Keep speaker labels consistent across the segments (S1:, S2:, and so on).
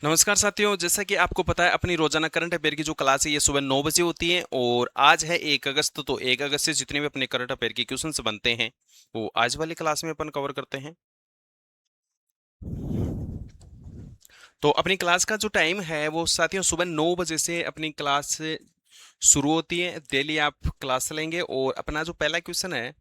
S1: नमस्कार साथियों, जैसा कि आपको पता है अपनी रोजाना करंट अफेयर की जो क्लास है ये सुबह 9 बजे होती है और आज है 1 अगस्त। तो 1 अगस्त से जितने भी अपने करंट अफेयर के क्वेश्चंस बनते हैं वो आज वाली क्लास में अपन कवर करते हैं। तो अपनी क्लास का जो टाइम है वो साथियों सुबह 9 बजे से अपनी क्लास शुरू होती है। डेली आप क्लास लेंगे और अपना जो पहला क्वेश्चन है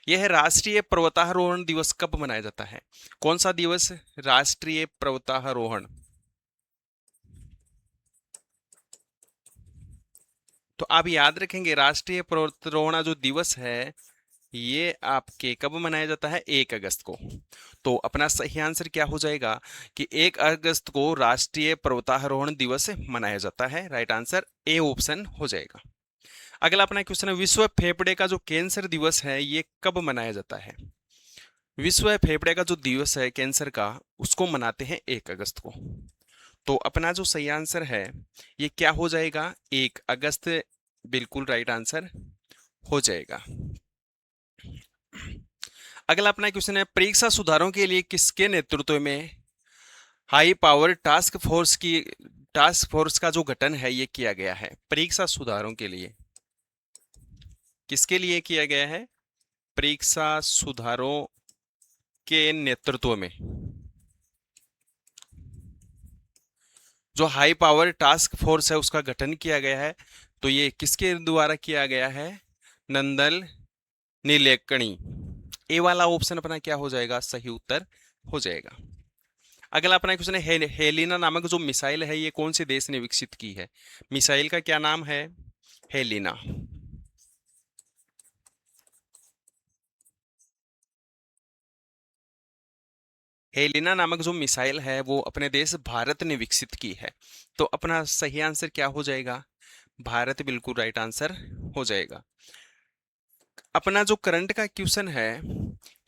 S1: यह है, राष्ट्रीय पर्वतारोहण दिवस कब मनाया जाता है? कौन सा दिवस राष्ट्रीय पर्वतारोहण? तो आप याद रखेंगे राष्ट्रीय पर्वतारोहण जो दिवस है ये आपके कब मनाया जाता है? 1 अगस्त को। तो अपना सही आंसर क्या हो जाएगा कि 1 अगस्त को राष्ट्रीय पर्वतारोहण दिवस मनाया जाता है। राइट आंसर ए ऑप्शन हो जाएगा। अगला अपना क्वेश्चन है, विश्व फेफड़े का जो कैंसर दिवस है ये कब मनाया जाता है? विश्व फेफड़े का जो दिवस है कैंसर का उसको मनाते हैं 1 अगस्त को। तो अपना जो सही आंसर है ये क्या हो जाएगा? 1 अगस्त बिल्कुल राइट आंसर हो जाएगा। अगला अपना क्वेश्चन है, परीक्षा सुधारों के लिए किसके नेतृत्व में हाई पावर टास्क फोर्स का जो गठन है ये किया गया है? परीक्षा सुधारों के लिए किसके लिए किया गया है? परीक्षा सुधारों के नेतृत्व में जो हाई पावर टास्क फोर्स है उसका गठन किया गया है। तो ये किसके द्वारा किया गया है? नंदन नीलेकणी। ए वाला ऑप्शन अपना क्या हो जाएगा? सही उत्तर हो जाएगा। अगला अपना क्वेश्चन है, हेलिना नामक जो मिसाइल है ये कौन से देश ने विकसित की है? मिसाइल का क्या नाम है? हेलिना। हेलिना नामक जो मिसाइल है वो अपने देश भारत ने विकसित की है। तो अपना सही आंसर क्या हो जाएगा? भारत बिल्कुल राइट आंसर हो जाएगा। अपना जो करंट का क्वेश्चन है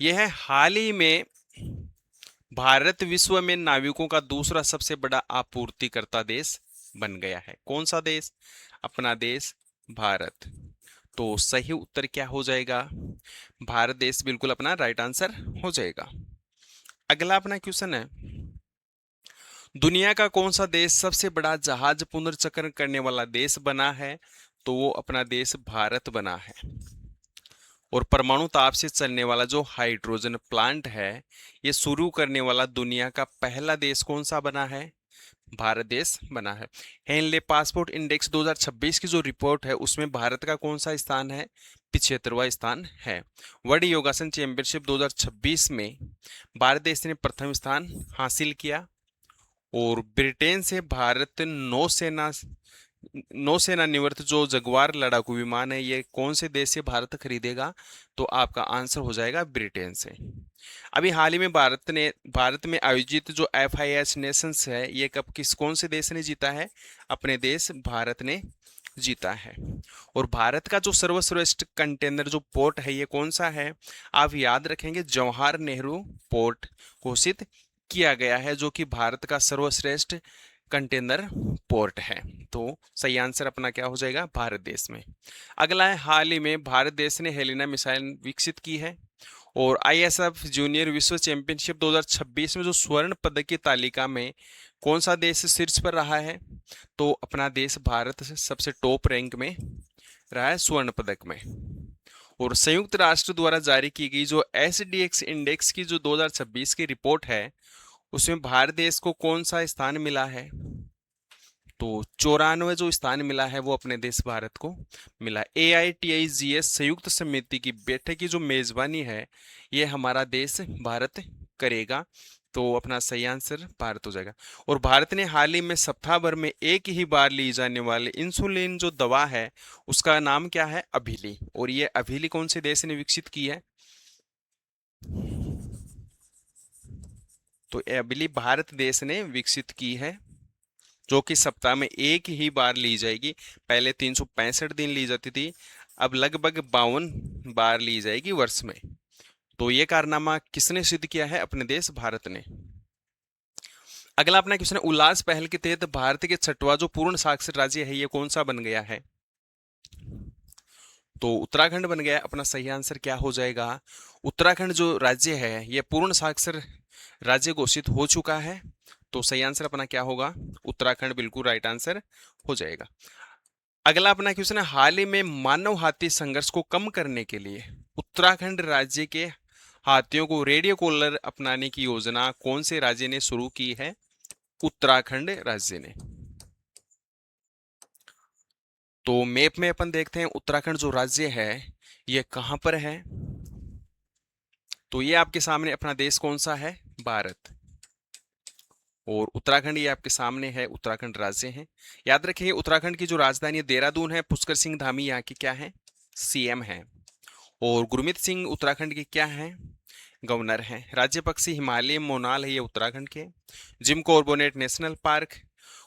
S1: यह है, हाल ही में भारत विश्व में नाविकों का दूसरा सबसे बड़ा आपूर्तिकर्ता देश बन गया है। कौन सा देश? अपना देश भारत। तो सही उत्तर क्या हो जाएगा? भारत देश बिल्कुल अपना राइट आंसर हो जाएगा। अगला अपना क्वेश्चन है, दुनिया का कौन सा देश सबसे बड़ा जहाज पुनर्चक्रण करने वाला देश बना है? तो वो अपना देश भारत बना है। और परमाणु ताप से चलने वाला जो हाइड्रोजन प्लांट है ये शुरू करने वाला दुनिया का पहला देश कौन सा बना है? भारत देश बना है। हेनले पासपोर्ट इंडेक्स 2026 की जो रिपोर्ट है उसमें भारत का कौन सा स्थान है? 75वां स्थान है। वर्ल्ड योगासन चैंपियनशिप 2026 में भारत देश ने प्रथम स्थान हासिल किया। और ब्रिटेन से भारत नौसेना निवर्त जो जगुआर लड़ाकू विमान है ये कौन से देश से भारत खरीदेगा? तो आपका आंसर हो जाएगा ब्रिटेन से। अभी हाल ही में भारत में आयोजित जो FIS नेशंस है ये कौन से देश ने जीता है? अपने देश भारत ने जीता है। और भारत का जो सर्वश्रेष्ठ कंटेनर जो पोर्ट है ये कौन सा है? आप याद रखेंगे जवाहर नेहरू पोर्ट घोषित किया गया है जो कि भारत का सर्वश्रेष्ठ कंटेनर पोर्ट है। तो सही आंसर अपना क्या हो जाएगा? भारत देश में। अगला है, हाल ही में भारत देश ने हेलिना मिसाइल विकसित की है। और ISF जूनियर विश्व चैंपियनशिप 2026 में जो स्वर्ण पदक की तालिका में कौन सा देश शीर्ष पर रहा है? तो अपना देश भारत से सबसे टॉप रैंक में रहा है स्वर्ण पदक में। और संयुक्त राष्ट्र द्वारा जारी की गई जो SDX इंडेक्स की जो 2026 की रिपोर्ट है उसमें भारत देश को कौन सा स्थान मिला है? तो 94 जो स्थान मिला है वो अपने देश भारत को मिला। AITIGS संयुक्त समिति की बैठक की जो मेजबानी है ये हमारा देश भारत करेगा। तो अपना सही आंसर भारत हो जाएगा। और भारत ने हाल ही में सप्ताह भर में एक ही बार ली जाने वाले इंसुलिन जो दवा है उसका नाम क्या है? अभिली। और ये अभिली कौन से देश ने विकसित की है? तो ये अभिली भारत देश ने विकसित की है जो कि सप्ताह में एक ही बार ली जाएगी। पहले 365 दिन ली जाती थी, अब लगभग 52 बार ली जाएगी वर्ष में। तो ये कारनामा किसने सिद्ध किया है? अपने देश भारत ने। अगला अपना क्वेश्चन है, उल्लास पहल के तहत भारत के छठवां जो पूर्ण साक्षर राज्य है ये कौन सा बन गया है? तो उत्तराखंड बन गया। अपना सही आंसर क्या हो जाएगा? उत्तराखंड जो राज्य है ये पूर्ण साक्षर राज्य घोषित हो चुका है। तो सही आंसर अपना क्या होगा? उत्तराखंड बिल्कुल राइट आंसर हो जाएगा। अगला अपना क्वेश्चन है, हाल ही में मानव हाथी संघर्ष को कम करने के लिए उत्तराखंड राज्य के हाथियों को रेडियो कॉलर अपनाने की योजना कौन से राज्य ने शुरू की है? उत्तराखंड राज्य ने। तो मैप में अपन देखते हैं उत्तराखंड जो राज्य है ये कहां पर है। तो ये आपके सामने अपना देश कौन सा है? भारत। और उत्तराखंड ये आपके सामने है, उत्तराखंड राज्य है। याद रखिए उत्तराखंड की जो राजधानी है देहरादून है। पुष्कर सिंह धामी यहाँ की क्या है? सीएम है। और गुरमीत सिंह उत्तराखंड के क्या है? गवर्नर हैं। राज्य पक्षी हिमालय मोनाल है, ये उत्तराखंड के। जिम कॉर्बोनेट नेशनल पार्क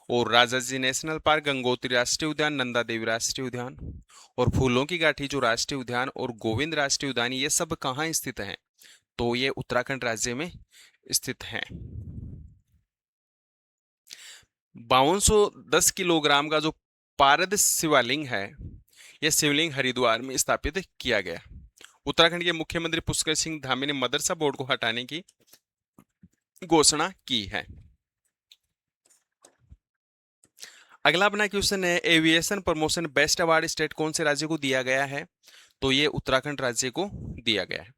S1: और राजाजी नेशनल पार्क, गंगोत्री राष्ट्रीय उद्यान, नंदा देवी राष्ट्रीय उद्यान और फूलों की घाटी जो राष्ट्रीय उद्यान और गोविंद राष्ट्रीय उद्यान, ये सब कहाँ स्थित हैं? तो ये उत्तराखंड राज्य में स्थित हैं। 5210 किलोग्राम का जो पारद शिवलिंग है, यह शिवलिंग हरिद्वार में स्थापित किया गया। उत्तराखंड के मुख्यमंत्री पुष्कर सिंह धामी ने मदरसा बोर्ड को हटाने की घोषणा की है। अगला अपना क्वेश्चन है, aviation promotion best award state कौन से राज्य को दिया गया है? तो ये उत्तराखंड राज्य को दिया गया है।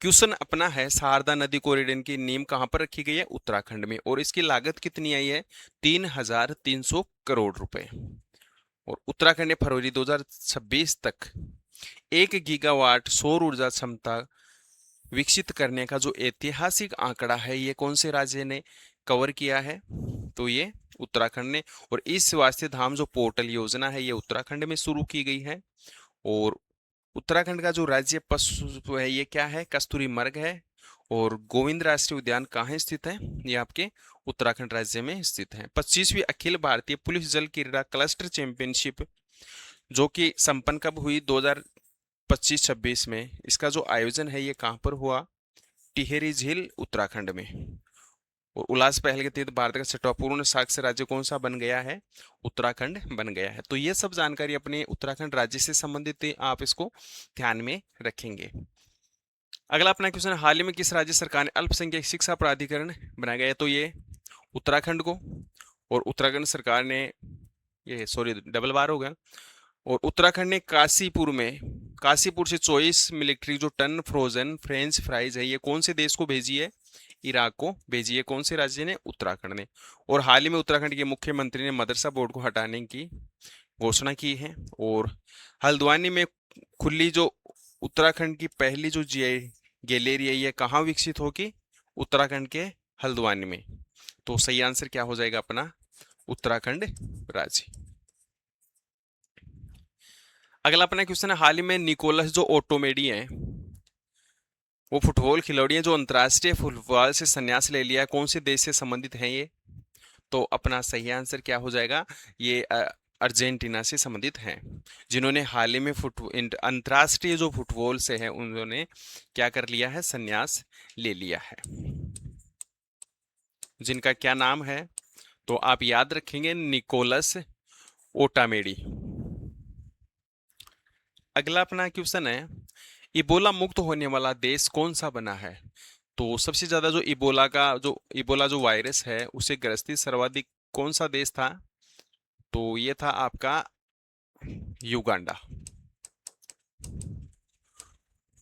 S1: क्वेश्चन अपना है, शारदा नदी कॉरिडोर की नींव कहां पर रखी गई है? उत्तराखंड में। और इसकी लागत कितनी आई है? 3300 करोड़ रुपए। और उत्तराखंड ने फरवरी 2026 तक 1 गीगावाट सौर ऊर्जा क्षमता विकसित करने का जो ऐतिहासिक आंकड़ा है, ये कौन से राज्य ने कवर किया है? तो ये उत्तराखंड ने। और इस वास्ते धाम जो पोर्टल योजना है, ये उत्तराखंड में शुरू की गई है। और उत्तराखंड का जो राज्य पशु है, ये क्या है? कस्तूरी मृग है। और गोविंद राष्ट्रीय उद्यान कहाँ स्थित है? ये आपके उत्तराखंड राज्य में स्थित है। 25वीं अखिल भारतीय पुलिस जल क्रीड़ा क्लस्टर चैंपियनशिप जो कि संपन्न कब हुई? 2025-26 में। इसका जो आयोजन है ये कहाँ पर हुआ? टिहरी झील उत्तराखंड में। और उल्लास पहल के तहत भारत का छठवां पूर्ण साक्षर राज्य कौन सा बन गया है? उत्तराखंड बन गया है। तो ये सब जानकारी अपने उत्तराखंड राज्य से संबंधित है, आप इसको ध्यान में रखेंगे। अगला अपना क्वेश्चन, हाल ही में किस राज्य सरकार ने अल्पसंख्यक शिक्षा प्राधिकरण बनाया गया है? तो ये उत्तराखंड को। और उत्तराखंड सरकार ने, ये सॉरी डबल बार हो गया। और उत्तराखंड ने काशीपुर से 24 मिलिट्री जो टन फ्रोजन फ्रेंच फ्राइज है, ये कौन से देश को भेजी है? इराक को भेजी है। कौन से राज्य ने? उत्तराखंड ने। और हाल ही में उत्तराखंड के मुख्यमंत्री ने मदरसा बोर्ड को हटाने की घोषणा की है। और हल्द्वानी में खुली जो उत्तराखंड की पहली जो जीआई गैलरी है, ये कहाँ विकसित होगी? उत्तराखंड के हल्द्वानी में। तो सही आंसर क्या हो जाएगा अपना? उत्तराखंड राज्य। अगला अपना क्वेश्चन है, हाल ही में निकोलस जो ओटोमेडी है, वो फुटबॉल खिलाड़ी है जो अंतर्राष्ट्रीय फुटबॉल से संन्यास ले लिया है, कौन से देश से संबंधित है ये? तो अपना सही आंसर क्या हो जाएगा? ये अर्जेंटीना से संबंधित हैं, जिन्होंने हाल ही में अंतर्राष्ट्रीय जो फुटबॉल से है उन्होंने क्या कर लिया है? संन्यास ले लिया है। जिनका क्या नाम है? तो आप याद रखेंगे, निकोलस ओटामेडी। अगला अपना क्वेश्चन है, इबोला मुक्त होने वाला देश कौन सा बना है? तो सबसे ज्यादा जो इबोला जो वायरस है उसे ग्रसित सर्वाधिक कौन सा देश था? तो ये था आपका युगांडा।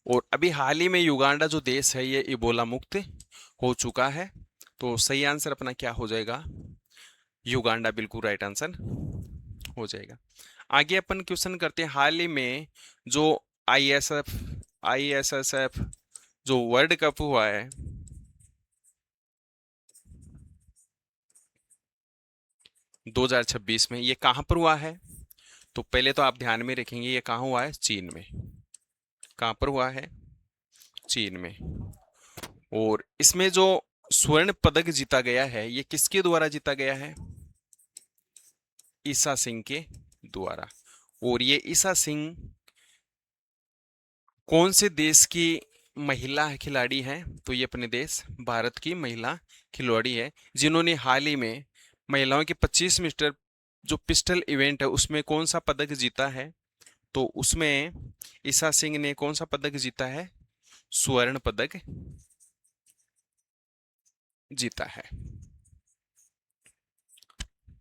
S1: और अभी हाल ही में युगांडा जो देश है ये इबोला मुक्त हो चुका है। तो सही आंसर अपना क्या हो जाएगा? युगांडा बिल्कुल राइट आंसर हो जाएगा। आगे अपन क्वेश्चन करते हैं, हाल ही में जो आईएसएसएफ जो वर्ल्ड कप हुआ है 2026 में, ये कहां पर हुआ है? तो पहले तो आप ध्यान में रखेंगे ये कहाँ हुआ है? चीन में। कहां पर हुआ है? चीन में। और इसमें जो स्वर्ण पदक जीता गया है, ये किसके द्वारा जीता गया है? ईसा सिंह के द्वारा। और ये ईसा सिंह कौन से देश की महिला खिलाड़ी हैं? तो ये अपने देश भारत की महिला खिलाड़ी है, जिन्होंने हाल ही में महिलाओं के 25 मीटर जो पिस्टल इवेंट है उसमें कौन सा पदक जीता है? तो उसमें ईसा सिंह ने कौन सा पदक जीता है? स्वर्ण पदक जीता है।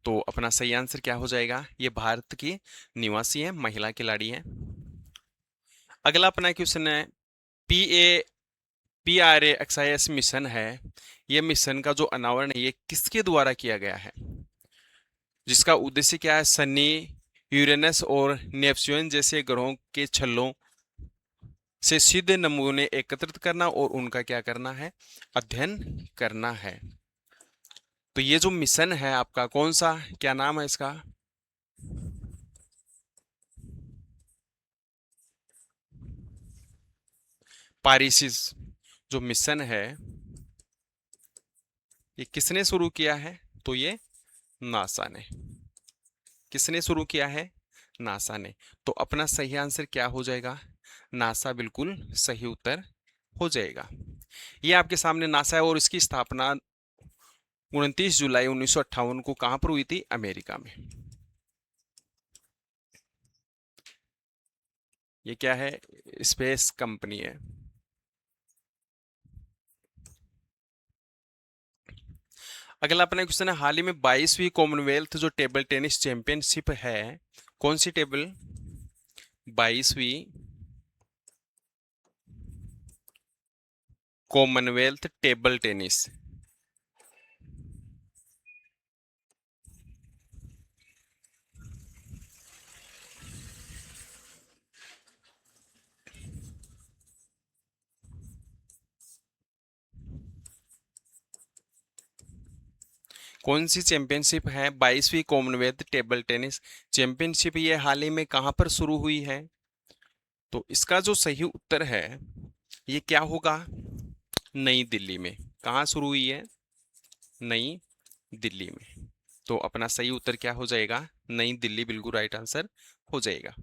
S1: तो अपना सही आंसर क्या हो जाएगा, ये भारत की निवासी है, महिला खिलाड़ी है। अगला अपना क्वेश्चन है, PRAXIS मिशन है, ये मिशन का जो अनावरण है ये किसके द्वारा किया गया है, जिसका उद्देश्य क्या है, शनि, यूरेनस और नेपच्यून जैसे ग्रहों के छल्लों से सीधे नमूने एकत्रित करना और उनका क्या करना है, अध्ययन करना है। तो ये जो मिशन है आपका कौन सा, क्या नाम है इसका, पारिसिस जो मिशन है ये किसने शुरू किया है, तो ये नासा ने। किसने शुरू किया है, नासा ने। तो अपना सही आंसर क्या हो जाएगा, नासा बिल्कुल सही उत्तर हो जाएगा। ये आपके सामने नासा है और इसकी स्थापना 29 जुलाई 1958 को कहां पर हुई थी, अमेरिका में। ये क्या है, स्पेस कंपनी है। अगला अपना क्वेश्चन है, हाल ही में 22वीं कॉमनवेल्थ जो टेबल टेनिस चैंपियनशिप है, कौन सी टेबल, 22वीं कॉमनवेल्थ टेबल टेनिस, कौन सी चैंपियनशिप है, 22वीं कॉमनवेल्थ टेबल टेनिस चैंपियनशिप, ये हाल ही में कहां पर शुरू हुई है। तो इसका जो सही उत्तर है ये क्या होगा, नई दिल्ली में। कहाँ शुरू हुई है, नई दिल्ली में। तो अपना सही उत्तर क्या हो जाएगा, नई दिल्ली बिल्कुल राइट आंसर हो जाएगा।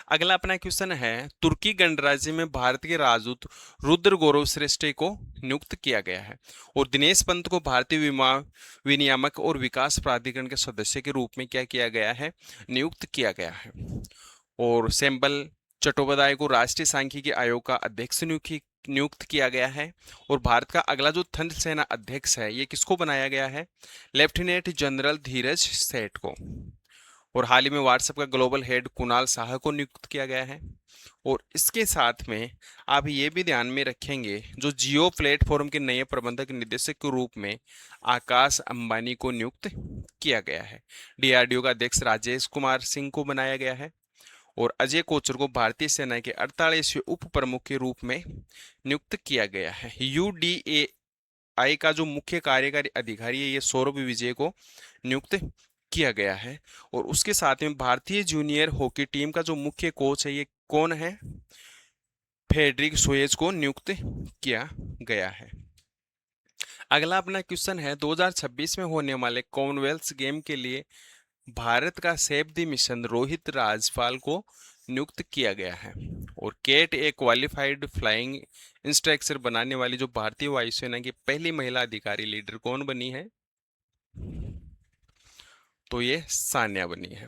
S1: अगला अपना क्वेश्चन है, तुर्की गणराज्य में भारत के राजदूत रुद्र गौरव श्रेष्ठ को नियुक्त किया गया है और दिनेश पंत को भारतीय विनियामक और विकास प्राधिकरण के सदस्य के रूप में क्या किया गया है, नियुक्त किया गया है। और सैम्बल चट्टोपाध्याय को राष्ट्रीय सांख्यिकी आयोग का अध्यक्ष नियुक्त किया गया है। और भारत का अगला जो थल सेना अध्यक्ष है ये किसको बनाया गया है, लेफ्टिनेंट जनरल धीरज सेठ को। और हाल ही में व्हाट्सएप का ग्लोबल हेड कुणाल साहा को नियुक्त किया गया है। और इसके साथ में आप ये भी ध्यान में रखेंगे, जो जियो प्लेटफॉर्म के नए प्रबंधक निदेशक के रूप में आकाश अंबानी को नियुक्त किया गया है। डीआरडीओ का अध्यक्ष राजेश कुमार सिंह को बनाया गया है। और अजय कोचर को भारतीय सेना के 48वें उप प्रमुख के रूप में नियुक्त किया गया है। यूडीएआई का जो मुख्य कार्यकारी अधिकारी है ये सौरभ विजय को नियुक्त किया गया है। और उसके साथ में भारतीय जूनियर हॉकी टीम का जो मुख्य कोच है ये कौन है, फेडरिक सोयेज को नियुक्त किया गया है। अगला अपना क्वेश्चन है, 2026 में होने वाले कॉमनवेल्थ गेम के लिए भारत का safe the mission Rohit Rajpal को नियुक्त किया गया है। और केट ए क्वालिफाइड फ्लाइंग इंस्ट्रक्टर बनाने वाली जो भारतीय वायुसेना की पहली महिला अधिकारी लीडर कौन बनी है, तो ये सान्या बनी है।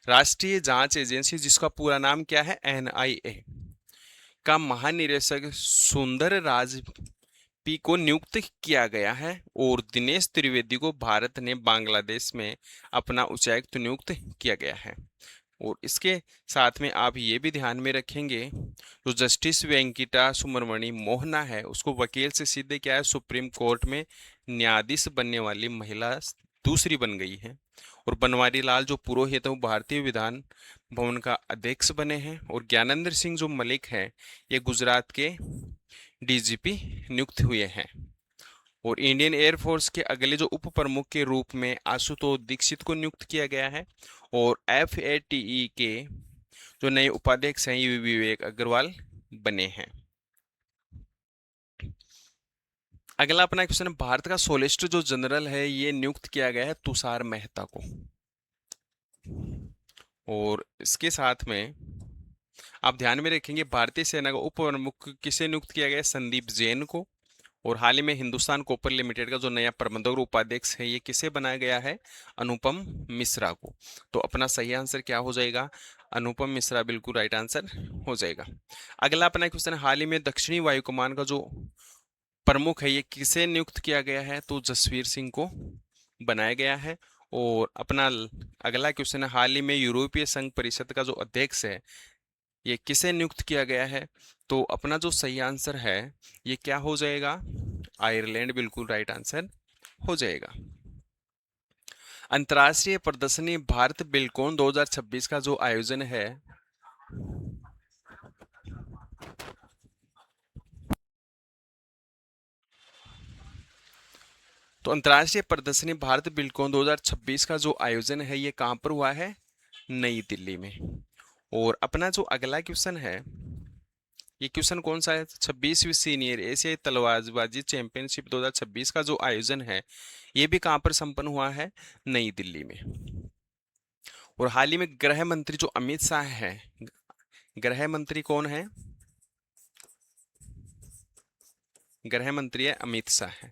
S1: राष्ट्रीय जांच एजेंसी जिसका पूरा नाम क्या है, एनआईए का महानिदेशक सुंदर राज पी को नियुक्त किया गया है। और दिनेश त्रिवेदी को भारत ने बांग्लादेश में अपना उच्चायुक्त नियुक्त किया गया है। और इसके साथ में आप ये भी ध्यान में रखेंगे, जो जस्टिस वेंकिटा सुब्रमणी मोहना है उसको वकील से सीधे क्या है, सुप्रीम कोर्ट में न्यायाधीश बनने वाली महिला दूसरी बन गई है। और बनवारी लाल जो पुरोहित है वो भारतीय विधान भवन का अध्यक्ष बने हैं। और ज्ञानेंद्र सिंह जो मलिक है ये गुजरात के डीजीपी नियुक्त हुए हैं। और इंडियन एयरफोर्स के अगले जो उप प्रमुख के रूप में आशुतोष दीक्षित को नियुक्त किया गया है। और FATE के जो नए उपाध्यक्ष हैं ये विवेक अग्रवाल बने हैं। अगला अपना क्वेश्चन, भारत का सोलिसिटर जो जनरल है ये नियुक्त किया गया है तुषार मेहता को। और इसके साथ में आप ध्यान में रखेंगे, भारतीय सेना का उप प्रमुख किसे नियुक्त किया गया है, संदीप जैन को। और हाल ही में हिंदुस्तान कॉपर लिमिटेड का जो नया प्रबंधक और उपाध्यक्ष है ये किसे बनाया गया है, अनुपम मिश्रा को। तो अपना सही आंसर क्या हो जाएगा, अनुपम मिश्रा बिल्कुल राइट आंसर हो जाएगा। अगला अपना क्वेश्चन, हाल ही में दक्षिणी वायु कमान का जो प्रमुख है ये किसे नियुक्त किया गया है, तो जसवीर सिंह को बनाया गया है। और अपना अगला क्वेश्चन है, हाल ही में यूरोपीय संघ परिषद का जो अध्यक्ष है ये किसे नियुक्त किया गया है? तो अपना जो सही आंसर है ये क्या हो जाएगा? आयरलैंड बिल्कुल राइट आंसर हो जाएगा। अंतर्राष्ट्रीय प्रदर्शनी भारत बिल्कोन 2026 का जो आयोजन है, तो अंतर्राष्ट्रीय प्रदर्शनी भारत बिल्कोन 2026 का जो आयोजन है ये कहाँ पर हुआ है? नई दिल्ली में। और अपना जो अगला क्वेश्चन है, ये क्वेश्चन कौन सा है? 26वीं सीनियर एशियाई तलवारबाजी चैंपियनशिप 2026 का जो आयोजन है ये भी कहाँ पर संपन्न हुआ है? नई दिल्ली में। और हाल ही में गृह मंत्री जो अमित शाह है, गृह मंत्री कौन है? गृह मंत्री है अमित शाह है।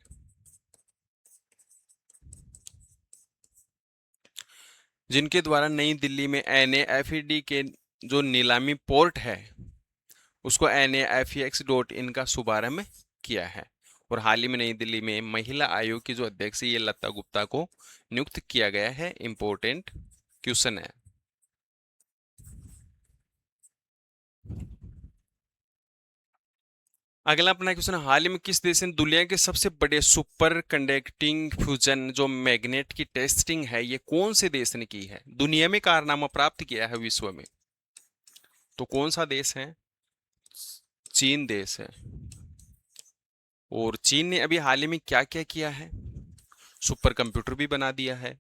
S1: जिनके द्वारा नई दिल्ली में NAFED के जो नीलामी पोर्ट है उसको NAFEX.in का शुभारंभ किया है। और हाल ही में नई दिल्ली में महिला आयोग की जो अध्यक्ष है ये लता गुप्ता को नियुक्त किया गया है। इंपॉर्टेंट क्वेश्चन है। अगला अपना क्वेश्चन, हाल ही में किस देश ने दुनिया के सबसे बड़े सुपर कंडक्टिंग फ्यूजन जो मैग्नेट की टेस्टिंग है ये कौन से देश ने की है? दुनिया में कारनामा प्राप्त किया है विश्व में, तो कौन सा देश है? चीन देश है। और चीन ने अभी हाल ही में क्या क्या किया है? सुपर कंप्यूटर भी बना दिया है,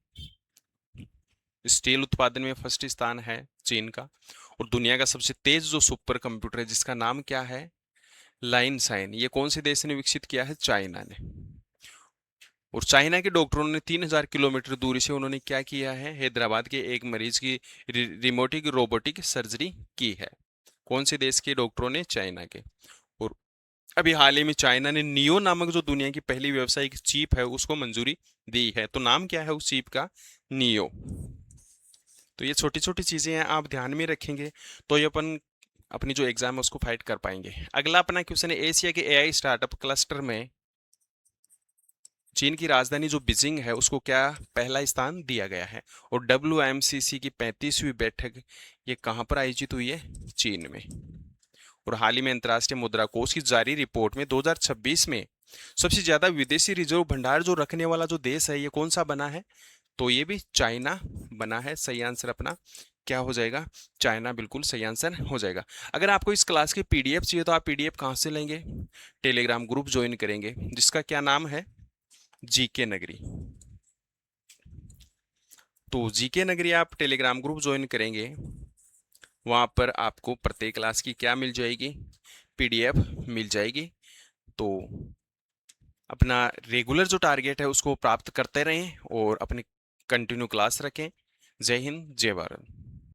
S1: स्टील उत्पादन में फर्स्ट स्थान है चीन का, और दुनिया का सबसे तेज जो सुपर कंप्यूटर है जिसका नाम क्या है? लाइन साइन, ये कौन से देश ने विकसित किया है? चाइना ने। और चाइना के डॉक्टरों ने 3000 किलोमीटर दूरी से उन्होंने क्या किया है? हैदराबाद के एक मरीज की रिमोटिक रोबोटिक सर्जरी की है। कौन से देश के डॉक्टरों ने? चाइना के। और अभी हाल ही में चाइना ने नियो नामक जो दुनिया की पहली व्यावसायिक चिप है उसको मंजूरी दी है। तो नाम क्या है उस चिप का? नियो। तो ये छोटी छोटी चीजें हैं, आप ध्यान में रखेंगे तो ये अपन अपनी जो एग्जाम है उसको फाइट कर पाएंगे। अगला अपना क्वेश्चन है, एशिया के AI स्टार्टअप क्लस्टर में चीन की राजधानी जो बीजिंग है उसको क्या पहला स्थान दिया गया है? और WMCC की 35वीं बैठक ये कहाँ पर आयोजित हुई है? चीन में। और हाल ही में अंतर्राष्ट्रीय मुद्रा कोष की जारी रिपोर्ट में 2026 में सबसे ज्यादा विदेशी रिजर्व भंडार जो रखने वाला जो देश है ये कौन सा बना है? तो ये भी चाइना बना है। सही आंसर अपना क्या हो जाएगा? चाइना बिल्कुल सही आंसर हो जाएगा। अगर आपको इस क्लास की PDF चाहिए तो आप PDF कहाँ से लेंगे? टेलीग्राम ग्रुप ज्वाइन करेंगे जिसका क्या नाम है? GK नगरी। तो GK नगरी आप टेलीग्राम ग्रुप ज्वाइन करेंगे, वहां पर आपको प्रत्येक क्लास की क्या मिल जाएगी? PDF मिल जाएगी। तो अपना रेगुलर जो टारगेट है उसको प्राप्त करते रहें और अपनी कंटिन्यू क्लास रखें। जय हिंद, जय भारत।